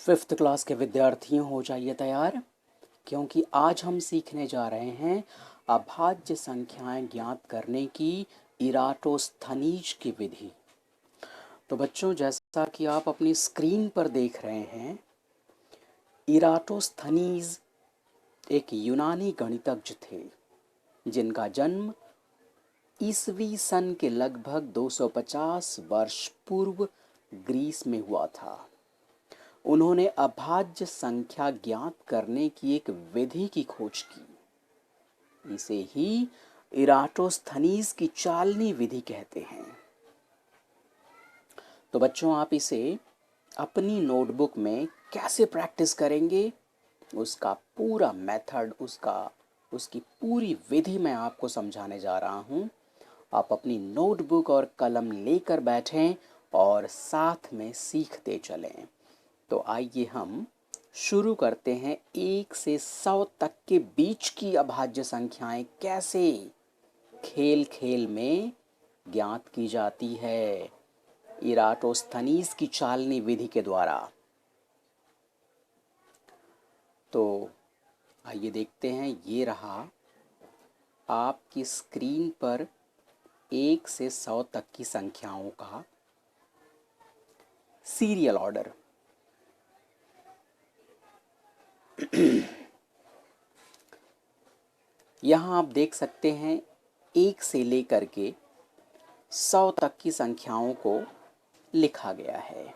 Fifth class के विद्यार्थियों हो जाइए तैयार, क्योंकि आज हम सीखने जा रहे हैं अभाज्य संख्याएं ज्ञात करने की इराटोस्थनीज की विधि। तो बच्चों, जैसा कि आप अपनी स्क्रीन पर देख रहे हैं, इराटोस्थनीज एक यूनानी गणितज्ञ थे जिनका जन्म ईसवी सन के लगभग 250 वर्ष पूर्व ग्रीस में हुआ था। उन्होंने अभाज्य संख्या ज्ञात करने की एक विधि की खोज की। इसे ही इराटोस्थनीज की चालनी विधि कहते हैं। तो बच्चों, आप इसे अपनी नोटबुक में कैसे प्रैक्टिस करेंगे, उसका पूरा मेथड, उसकी पूरी विधि मैं आपको समझाने जा रहा हूँ। आप अपनी नोटबुक और कलम लेकर बैठें और साथ में सीखते चलें। तो आइए हम शुरू करते हैं। 1 से 100 तक के बीच की अभाज्य संख्याएं कैसे खेल खेल में ज्ञात की जाती है, इराटोस्थनीज की चालनी विधि के द्वारा। तो आइए देखते हैं। ये रहा आपकी स्क्रीन पर 1 से 100 तक की संख्याओं का सीरियल ऑर्डर। यहाँ आप देख सकते हैं 1 से लेकर के 100 तक की संख्याओं को लिखा गया है।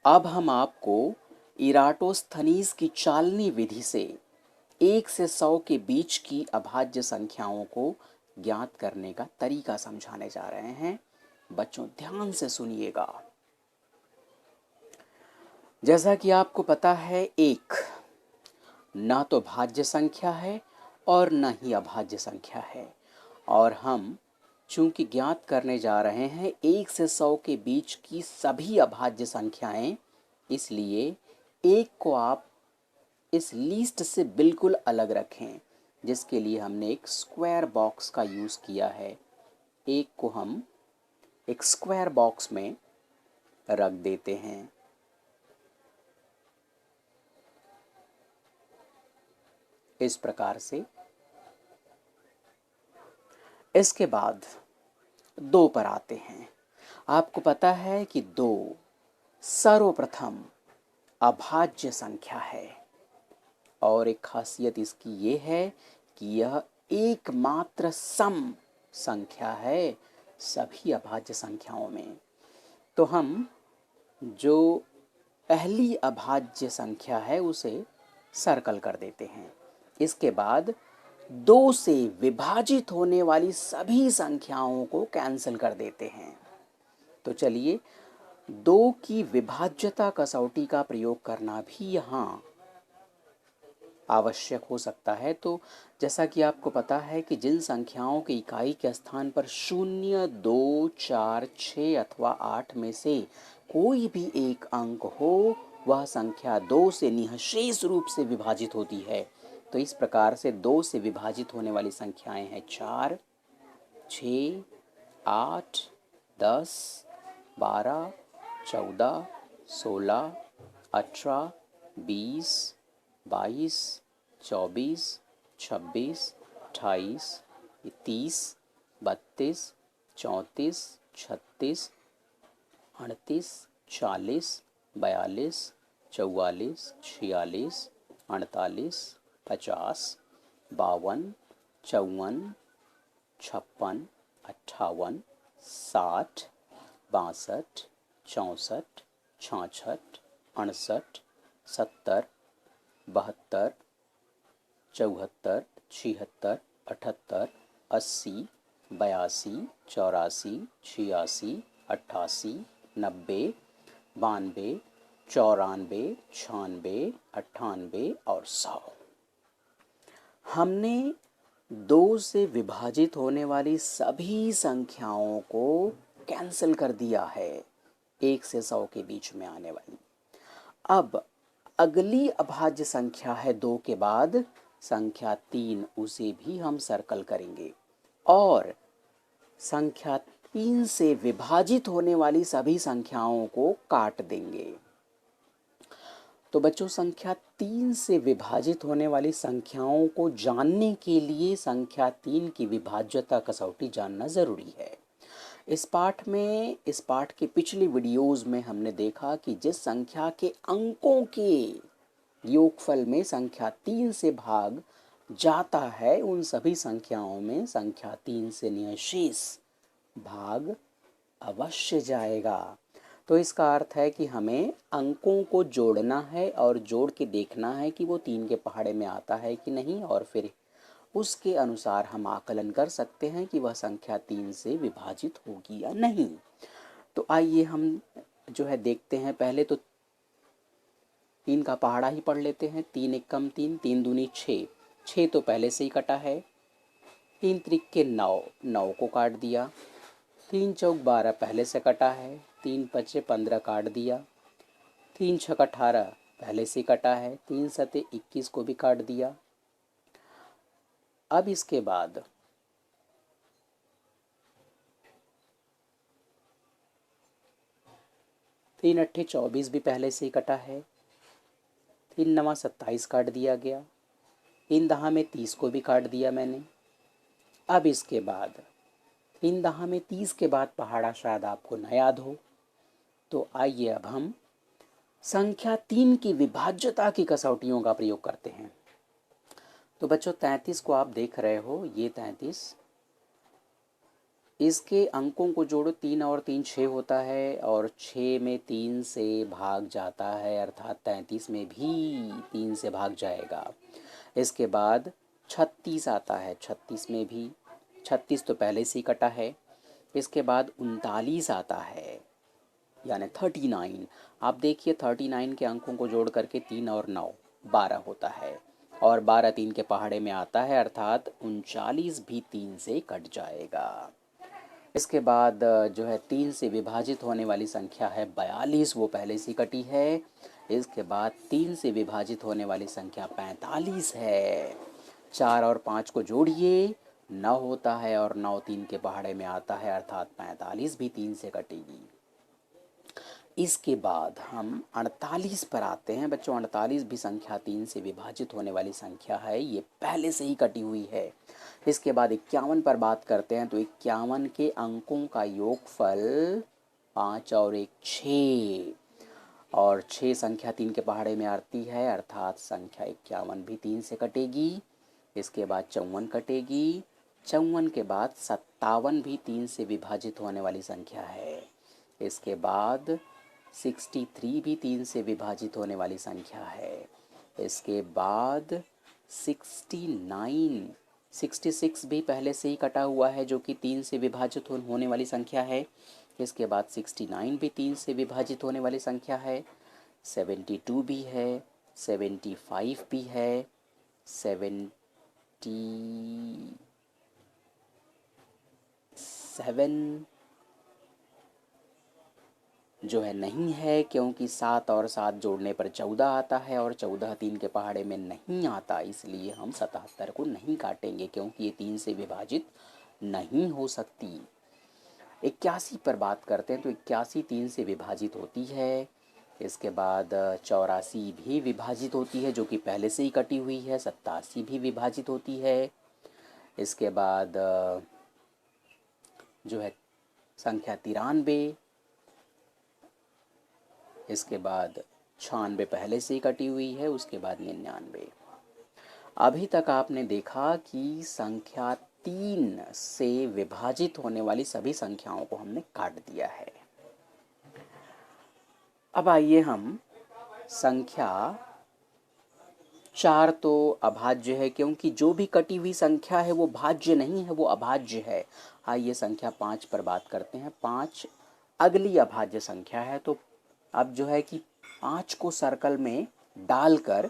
अब हम आपको इराटोस्थनीज की चालनी विधि से 1 से 100 के बीच की अभाज्य संख्याओं को ज्ञात करने का तरीका समझाने जा रहे हैं। बच्चों, ध्यान से सुनिएगा। जैसा कि आपको पता है, 1 ना तो भाज्य संख्या है और न ही अभाज्य संख्या है, और हम चूंकि ज्ञात करने जा रहे हैं 1 से 100 के बीच की सभी अभाज्य संख्याएं, इसलिए 1 को आप इस लिस्ट से बिल्कुल अलग रखें, जिसके लिए हमने एक स्क्वायर बॉक्स का यूज़ किया है। 1 को हम एक स्क्वायर बॉक्स में रख देते हैं। इस प्रकार से। इसके बाद 2 पर आते हैं। आपको पता है कि 2 सर्वप्रथम अभाज्य संख्या है, और एक खासियत इसकी ये है कि यह एकमात्र सम संख्या है सभी अभाज्य संख्याओं में। तो हम जो पहली अभाज्य संख्या है उसे सर्कल कर देते हैं। इसके बाद 2 से विभाजित होने वाली सभी संख्याओं को कैंसिल कर देते हैं। तो चलिए 2 की विभाज्यता कसौटी का प्रयोग करना भी यहाँ आवश्यक हो सकता है। तो जैसा कि आपको पता है कि जिन संख्याओं के इकाई के स्थान पर 0, 2, 4, 6 अथवा 8 में से कोई भी एक अंक हो, वह संख्या 2 से निःशेष रूप से विभाजित होती है। तो इस प्रकार से 2 से विभाजित होने वाली संख्याएं हैं 4, 6, 8, 10, 12, 14, 16, 18, 20, 22, 24, 26, 28, 30, 32, 34, 36, 38, 40, 42, 44, 46, 48, 50, 52, 54, 56, 58, 60, 62, 64, 66, 68, 70, 72, 74, 76, 78, 80, 82, 84, 86, 88, 90, 92, 94, 96, 98 और 100। हमने 2 से विभाजित होने वाली सभी संख्याओं को कैंसिल कर दिया है 1 से 100 के बीच में आने वाली। अब अगली अभाज्य संख्या है 2 के बाद संख्या 3, उसे भी हम सर्कल करेंगे, और संख्या 3 से विभाजित होने वाली सभी संख्याओं को काट देंगे। तो बच्चों संख्या 3 से विभाजित होने वाली संख्याओं को जानने के लिए संख्या 3 की विभाज्यता कसौटी जानना ज़रूरी है। इस पाठ के पिछली वीडियोज़ में हमने देखा कि जिस संख्या के अंकों के योगफल में संख्या 3 से भाग जाता है उन सभी संख्याओं में संख्या 3 से निःशेष भाग अवश्य जाएगा। तो इसका अर्थ है कि हमें अंकों को जोड़ना है और जोड़ के देखना है कि वो 3 के पहाड़े में आता है कि नहीं, और फिर उसके अनुसार हम आकलन कर सकते हैं कि वह संख्या 3 से विभाजित होगी या नहीं। तो आइए हम जो है देखते हैं। पहले तो 3 का पहाड़ा ही पढ़ लेते हैं। 3 एकम 3, 3 दूनी 6, 6 तो पहले से ही कटा है। 3 त्रिक 9, 9 को काट दिया। 3 चौक 12 पहले से कटा है। 3 पचे 15 काट दिया। 3 छक 18 पहले से कटा है। 3 सते 21 को भी काट दिया। अब इसके बाद 3 अट्ठे 24 भी पहले से ही कटा है। 3 नवा 27 काट दिया गया। 3 दहा में 30 को भी काट दिया मैंने। अब इसके बाद 3 दहा में 30 के बाद पहाड़ा शायद आपको न याद हो, तो आइए अब हम संख्या 3 की विभाज्यता की कसौटियों का प्रयोग करते हैं। तो बच्चों 33 को आप देख रहे हो, ये 33, इसके अंकों को जोड़ो। 3 और 3 6 होता है और 6 में 3 से भाग जाता है, अर्थात 33 में भी 3 से भाग जाएगा। इसके बाद 36 आता है, 36 में भी 36 तो पहले से ही कटा है। इसके बाद 39 आता है, यानी 39। आप देखिए 39 के अंकों को जोड़ करके 3 और 9 12 होता है, और 12 3 के पहाड़े में आता है, अर्थात 39 भी 3 से कट जाएगा। इसके बाद जो है 3 से विभाजित होने वाली संख्या है 42, वो पहले से कटी है। इसके बाद 3 से विभाजित होने वाली संख्या 45 है। 4 और 5 को जोड़िए, 9 होता है, और 9 3 के पहाड़े में आता है, अर्थात 45 भी 3 से कटेगी। इसके बाद हम 48 पर आते हैं। बच्चों 48 भी संख्या 3 से विभाजित होने वाली संख्या है, ये पहले से ही कटी हुई है। इसके बाद 51 पर बात करते हैं। तो 51 के अंकों का योगफल 5 और 1 6, और 6 संख्या 3 के पहाड़े में आती है, अर्थात संख्या 51 भी 3 से कटेगी। इसके बाद 54 कटेगी। 54 के बाद 57 भी 3 से विभाजित होने वाली संख्या है। इसके बाद 63 भी 3 से विभाजित होने वाली संख्या है। इसके बाद 69 66 भी पहले से ही कटा हुआ है, जो कि 3 से विभाजित होने वाली संख्या है। इसके बाद 69 भी 3 से विभाजित होने वाली संख्या है। 72 भी है, 75 भी है, 77 जो है नहीं है, क्योंकि 7 और 7 जोड़ने पर 14 आता है, और 14 3 के पहाड़े में नहीं आता, इसलिए हम 77 को नहीं काटेंगे, क्योंकि ये 3 से विभाजित नहीं हो सकती। 81 पर बात करते हैं। तो 81 3 से विभाजित होती है। इसके बाद 84 भी विभाजित होती है, जो कि पहले से ही कटी हुई है। 87 भी विभाजित होती है। इसके बाद जो है संख्या 93, इसके बाद 96 पहले से ही कटी हुई है। उसके बाद 99। अभी तक आपने देखा कि संख्या 3 से विभाजित होने वाली सभी संख्याओं को हमने काट दिया है। अब आइए हम संख्या 4 तो अभाज्य है, क्योंकि जो भी कटी हुई संख्या है वो भाज्य नहीं है, वो अभाज्य है। आइए संख्या 5 पर बात करते हैं। 5 अगली अभाज्य संख्या है। तो अब जो है कि 5 को सर्कल में डालकर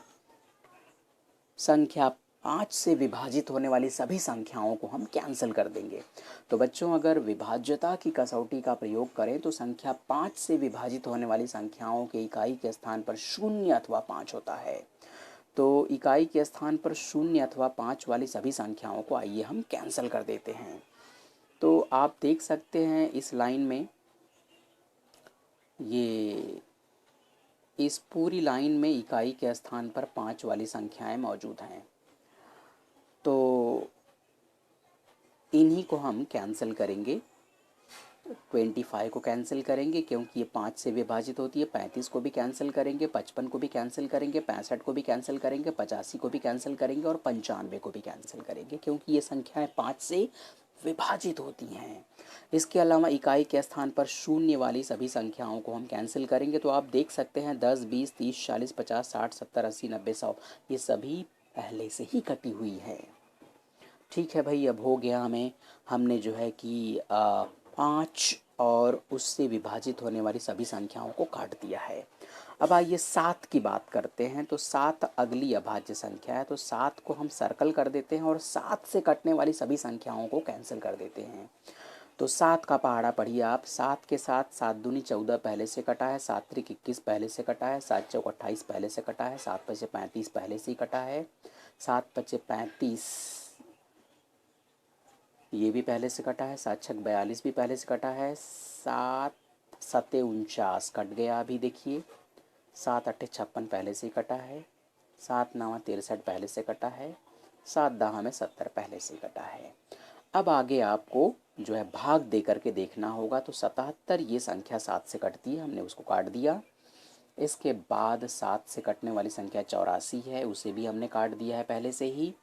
संख्या 5 से विभाजित होने वाली सभी संख्याओं को हम कैंसिल कर देंगे। तो बच्चों अगर विभाज्यता की कसौटी का प्रयोग करें तो संख्या 5 से विभाजित होने वाली संख्याओं के इकाई के स्थान पर 0 अथवा 5 होता है। तो इकाई के स्थान पर 0 अथवा 5 वाली सभी संख्याओं को आइए हम कैंसिल कर देते हैं। तो आप देख सकते हैं इस लाइन में ये इस पूरी लाइन में इकाई के स्थान पर 5 वाली संख्याएं मौजूद हैं, तो इन्हीं को हम कैंसिल करेंगे। 25 को कैंसिल करेंगे क्योंकि ये 5 से विभाजित होती है। 35 को भी कैंसिल करेंगे, 55 को भी कैंसिल करेंगे, 65 को भी कैंसिल करेंगे, 85 को भी कैंसिल करेंगे और 95 को भी कैंसिल करेंगे क्योंकि ये संख्याएं 5 से विभाजित होती हैं। इसके अलावा इकाई के स्थान पर शून्य वाली सभी संख्याओं को हम कैंसिल करेंगे। तो आप देख सकते हैं 10, 20, 30, 40, 50, 60, 70, 80, 90, 100 ये सभी पहले से ही कटी हुई है। ठीक है भाई, अब हो गया हमने जो है कि 5 और उससे विभाजित होने वाली सभी संख्याओं को काट दिया है। अब आइए 7 की बात करते हैं। तो 7 अगली अभाज्य संख्या है, तो 7 को हम सर्कल कर देते हैं और 7 से कटने वाली सभी संख्याओं को कैंसिल कर देते हैं। तो 7 का पहाड़ा पढ़िए आप। 7 के साथ 7 दूनी 14 पहले से कटा है, 7 त्रिक 21 पहले से कटा है, 7 चौक 28 पहले से कटा है, 7 पचे 35 पहले से ही कटा है, 7 पचे 35 ये भी पहले से कटा है, 7 छक 42 भी पहले से कटा है, 7 सते 49 कट गया अभी देखिए, 7 अट्ठे 56 पहले से ही कटा है, 7 नवा 63 पहले से कटा है, 7 दहा में 70 पहले से कटा है। अब आगे आपको जो है भाग दे करके देखना होगा। तो 77 ये संख्या 7 से कटती है, हमने उसको काट दिया। इसके बाद 7 से कटने वाली संख्या 84 है, उसे भी हमने काट दिया है पहले से ही।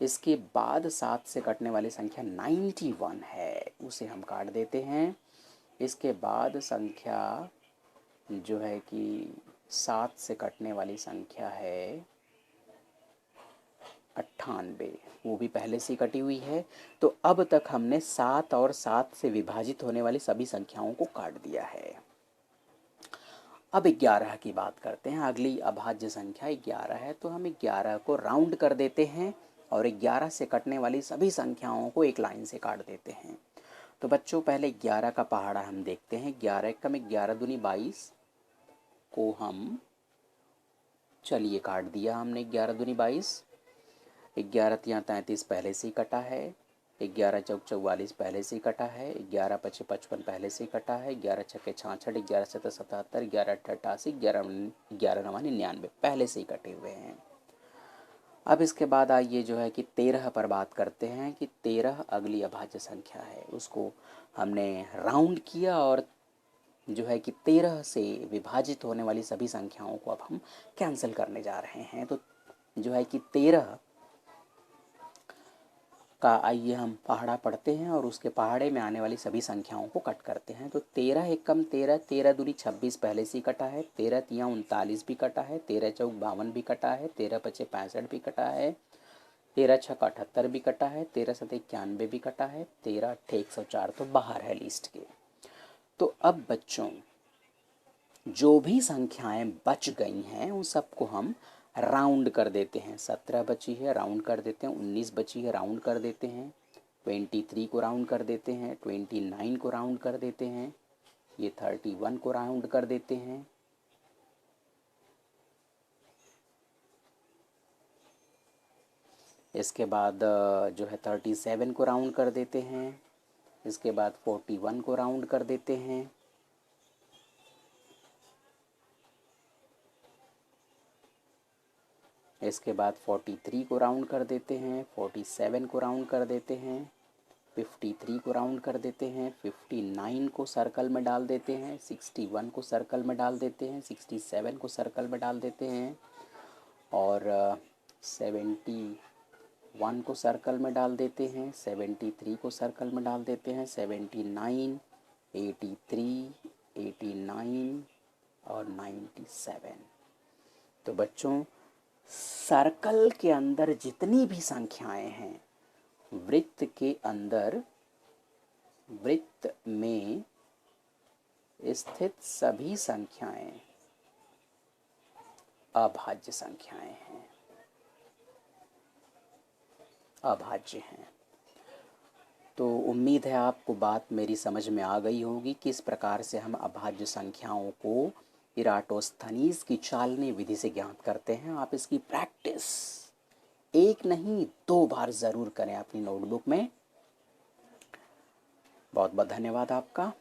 इसके बाद 7 से कटने वाली संख्या 91 है, उसे हम काट देते हैं। इसके बाद संख्या जो है कि 7 से कटने वाली संख्या है 98, वो भी पहले से कटी हुई है। तो अब तक हमने 7 और 7 से विभाजित होने वाली सभी संख्याओं को काट दिया है। अब 11 की बात करते हैं। अगली अभाज्य संख्या 11 है, तो हम 11 को राउंड कर देते हैं और 11 से कटने वाली सभी संख्याओं को एक लाइन से काट देते हैं। तो बच्चों पहले 11 का पहाड़ा हम देखते हैं। 11 एकम 11 दूनी 22 को हम चलिए काट दिया हमने। 11 दूनी 22, 11 तिया 33 पहले से ही कटा है, 11 चौक 44 पहले से ही कटा है, 11 पचे 55 पहले से ही कटा है, 11 छक्के 66, 11 सत्तर 77, 11 अट्ठे 88, 11 नवा 99 पहले से ही कटे हुए हैं। अब इसके बाद आइए जो है कि 13 पर बात करते हैं कि 13 अगली अभाज्य संख्या है, उसको हमने राउंड किया और जो है कि 13 से विभाजित होने वाली सभी संख्याओं को अब हम कैंसिल करने जा रहे हैं। तो जो है कि 13 का आइए हम पहाड़ा पढ़ते हैं और उसके पहाड़े में आने वाली सभी संख्याओं को कट करते हैं। तो 13 एकम 13, 13 दूनी 26 पहले से ही कटा है, 13 तिया 39 भी कटा है, 13 चौक 52 भी कटा है, 13 पचे 65 भी कटा है, 13 छक 78 भी कटा है, 13 सत 91 भी कटा है, 13 अट्ठे 104 तो बाहर है लिस्ट के। तो अब बच्चों जो भी संख्याएं बच गई हैं उन सबको हम राउंड कर देते हैं। 17 बची है, राउंड कर देते हैं। 19 बची है, राउंड कर देते हैं। 23 को राउंड कर देते हैं। 29 को राउंड कर देते हैं। ये 31 को राउंड कर देते हैं। इसके बाद जो है 37 को राउंड कर देते हैं। इसके बाद 41 को राउंड कर देते हैं। इसके बाद 43 को राउंड कर देते हैं, 47 को राउंड कर देते हैं, 53 को राउंड कर देते हैं, 59 को सर्कल में डाल देते हैं, 61 को सर्कल में डाल देते हैं, 67 को सर्कल में डाल देते हैं और 71 को सर्कल में डाल देते हैं, 73 को सर्कल में डाल देते हैं, 79, 83, 89 और 97। तो बच्चों सर्कल के अंदर जितनी भी संख्याएं हैं, वृत्त के अंदर वृत्त में स्थित सभी संख्याएं अभाज्य संख्याएं हैं, अभाज्य हैं। तो उम्मीद है आपको बात मेरी समझ में आ गई होगी किस प्रकार से हम अभाज्य संख्याओं को इराटोस्थनीज की चालनी विधि से ज्ञात करते हैं। आप इसकी प्रैक्टिस एक नहीं 2 बार ज़रूर करें अपनी नोटबुक में। बहुत बहुत धन्यवाद आपका।